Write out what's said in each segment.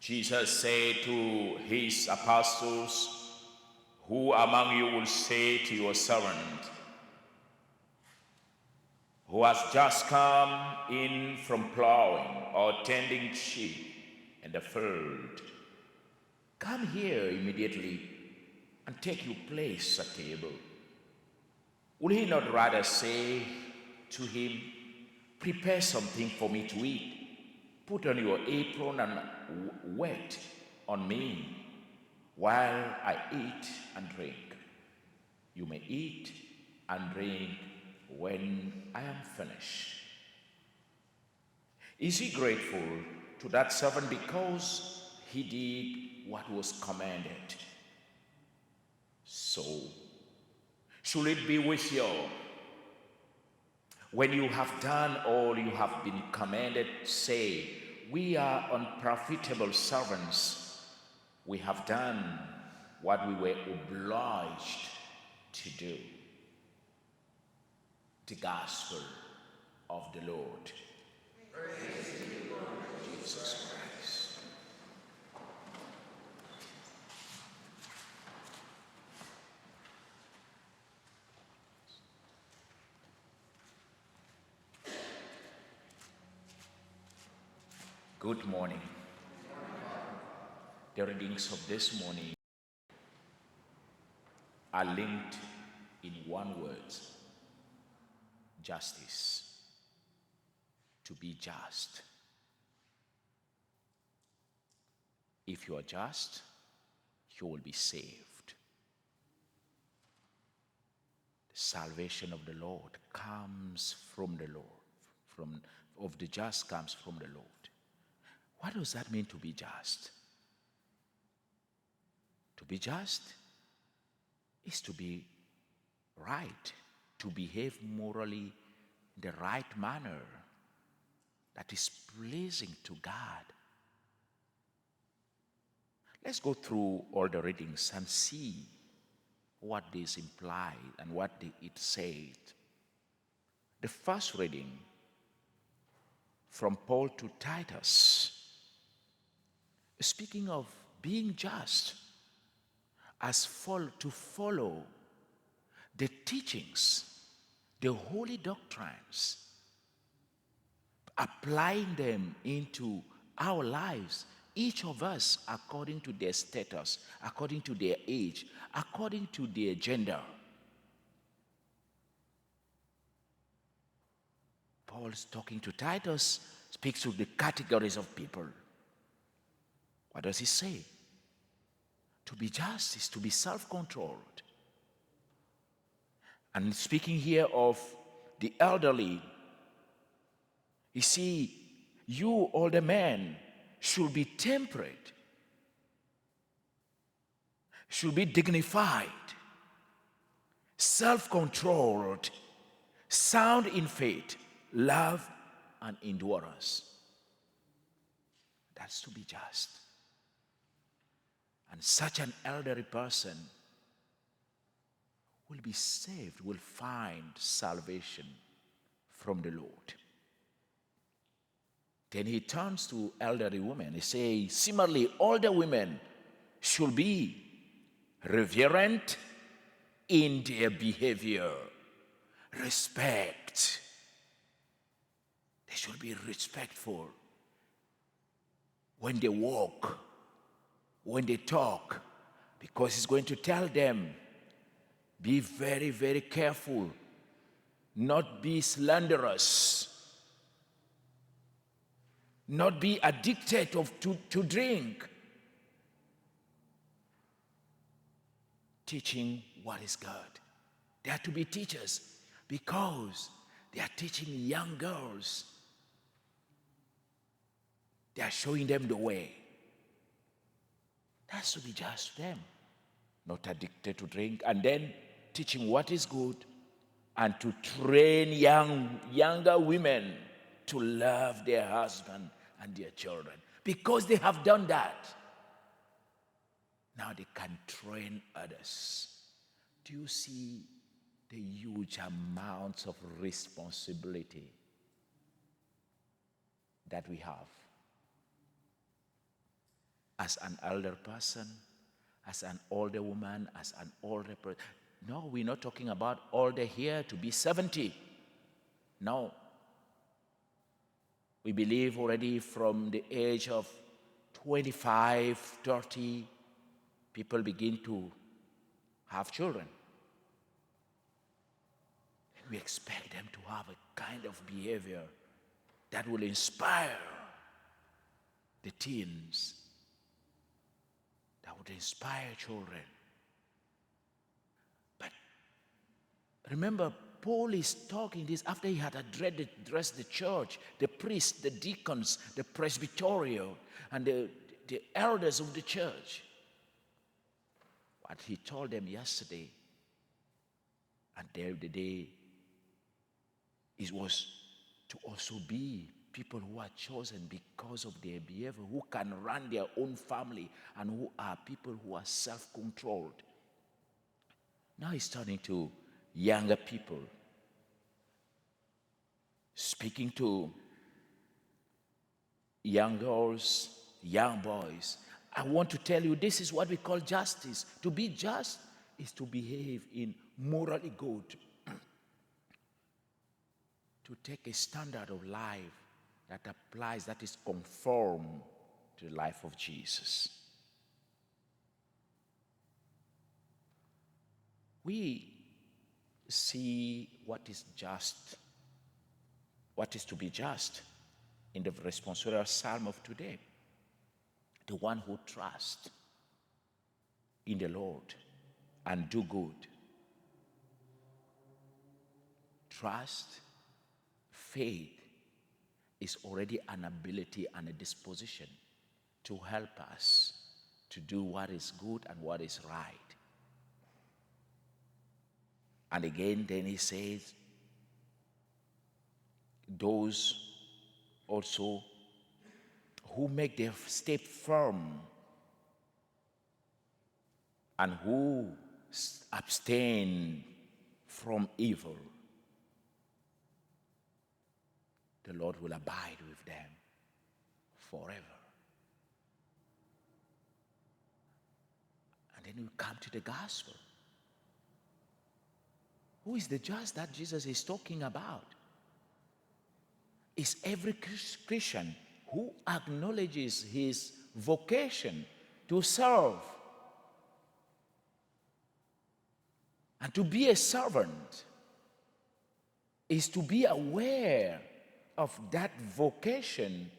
Jesus said to his apostles, "Who among you will say to your servant, who has just come in from plowing or tending sheep in the field, come here immediately and take your place at table? Will he not rather say to him, prepare something for me to eat? Put on your apron and wait on me while I eat and drink. You may eat and drink when I am finished." Is he grateful to that servant because he did what was commanded? So should it be with you. When you have done all you have been commanded, say, "We are unprofitable servants. We have done what we were obliged to do." The gospel of the Lord. Praise to you, Lord Jesus Christ. Good morning. The readings of this morning are linked in one word: justice. To be just. If you are just, you will be saved. The salvation of the Lord comes from the Lord. Of the just comes from the Lord. What does that mean, to be just? To be just is to be right, to behave morally in the right manner that is pleasing to God. Let's go through all the readings and see what this implied and what it said. The first reading from Paul to Titus, speaking of being just, as to follow the teachings, the holy doctrines, applying them into our lives, each of us according to their status, according to their age, according to their gender. Paul's talking to Titus, speaks to the categories of people. What does he say? To be just is to be self-controlled. And speaking here of the elderly, you see, you older men should be temperate, should be dignified, self-controlled, sound in faith, love, and endurance. That's to be just. And such an elderly person will be saved, will find salvation from the Lord. Then he turns to elderly women. He says, similarly, older women should be reverent in their behavior, respect. They should be respectful when they walk, when they talk, because he's going to tell them, be very, very careful, not be slanderous, not be addicted to drink. Teaching what is good. They are to be teachers because they are teaching young girls. They are showing them the way. That's to be just to them. Not addicted to drink, and then teaching what is good, and to train younger women to love their husband and their children. Because they have done that, now they can train others. Do you see the huge amounts of responsibility that we have? as an elder person, as an older woman, as an older person. No, we're not talking about older here to be 70. No. We believe already from the age of 25, 30, people begin to have children. And we expect them to have a kind of behavior that will inspire the teens, that would inspire children. But remember, Paul is talking this after he had addressed the church, the priests, the deacons, the presbyterial, and the elders of the church. What he told them yesterday and the day, it was to also be people who are chosen because of their behavior, who can run their own family, and who are people who are self-controlled. Now he's turning to younger people, speaking to young girls, young boys. I want to tell you, this is what we call justice. To be just is to behave in morally good, to take a standard of life that applies, that is conform to the life of Jesus. We see what is just, what is to be just in the responsorial psalm of today. The one who trusts in the Lord and do good. Trust, faith is already an ability and a disposition to help us to do what is good and what is right. And again, then he says, those also who make their step firm and who abstain from evil, the Lord will abide with them forever. And then we come to the gospel. Who is the just that Jesus is talking about? It's every Christian who acknowledges his vocation to serve. And to be a servant is to be aware of that vocation,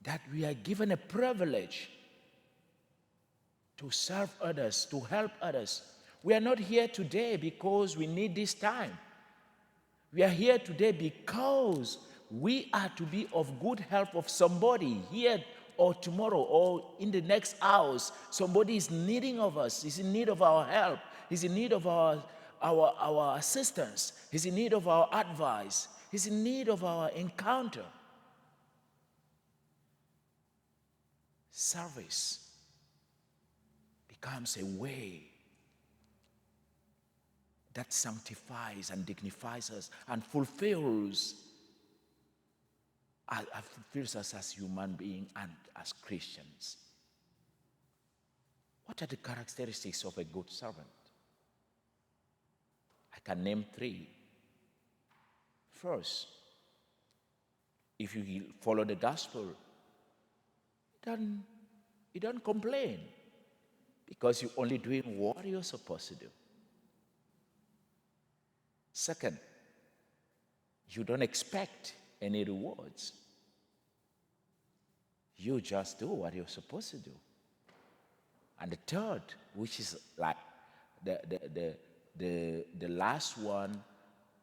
that we are given a privilege to serve others, to help others. We are not here today because we need this time. We are here today because we are to be of good help of somebody here or tomorrow or in the next hours. Somebody is needing of us, is in need of our help, is in need of our assistance, is in need of our advice, is in need of our encounter. Service becomes a way that sanctifies and dignifies us and fulfills us as human beings and as Christians. What are the characteristics of a good servant? I can name 3. First, if you follow the gospel, you don't complain because you're only doing what you're supposed to do. Second, you don't expect any rewards. You just do what you're supposed to do. And the third, which is like the last one,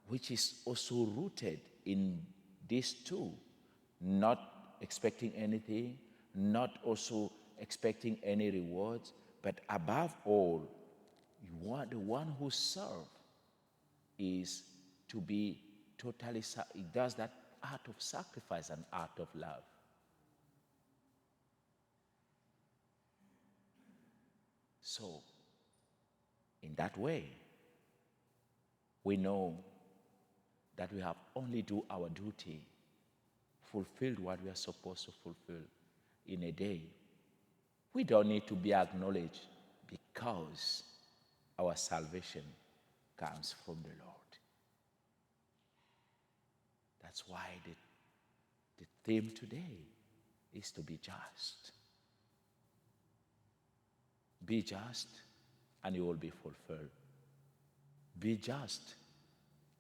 which is also rooted in these two, not expecting anything, not also expecting any rewards, but above all, the one who serves is to be totally, it does that art of sacrifice and art of love. So, in that way, we know that we have only do our duty, fulfilled what we are supposed to fulfill, in a day. We don't need to be acknowledged because our salvation comes from the Lord. That's why the theme today is to be just. Be just and you will be fulfilled. Be just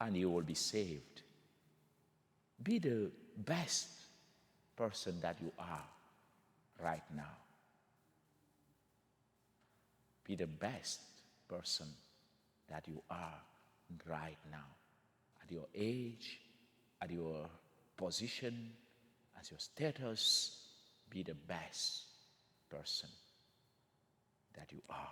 and you will be saved. Be the best person that you are right now. Be the best person that you are right now. At your age, at your position, at your status, be the best person that you are.